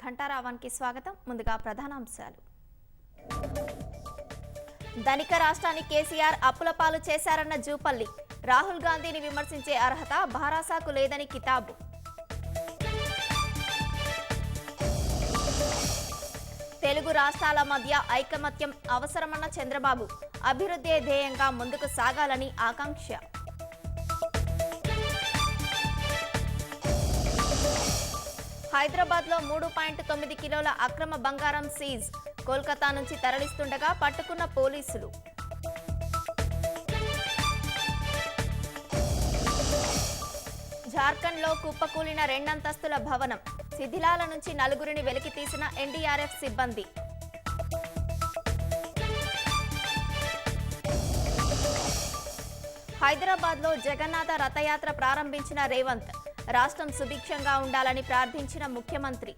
ఘంటారావానికి స్వాగతం. ముందుగా ప్రధానాంశాలు. ధనిక రాష్ట్రాన్ని కేసీఆర్ అప్పుల పాలు చేశారన్న జూపల్లి. రాహుల్ గాంధీని విమర్శించే అర్హత భారాసాకు లేదని కితాబు. తెలుగు రాష్ట్రాల మధ్య ఐకమత్యం అవసరమన్న చంద్రబాబు. అభివృద్ధి ధ్యేయంగా ముందుకు సాగాలని ఆకాంక్ష. హైదరాబాద్లో 3.9 కిలోల అక్రమ బంగారం సీజ్. కోల్కతా నుంచి తరలిస్తుండగా పట్టుకున్న పోలీసులు. జార్ఖండ్లో కుప్పకూలిన 2 అంతస్తుల భవనం. శిథిలాల నుంచి నలుగురిని వెలికి తీసిన ఎన్డీఆర్ఎఫ్ సిబ్బంది. హైదరాబాద్లో జగన్నాథ రథయాత్ర ప్రారంభించిన రేవంత్. రాష్ట్రం సుభిక్షంగా ఉండాలని ప్రార్థించిన ముఖ్యమంత్రి.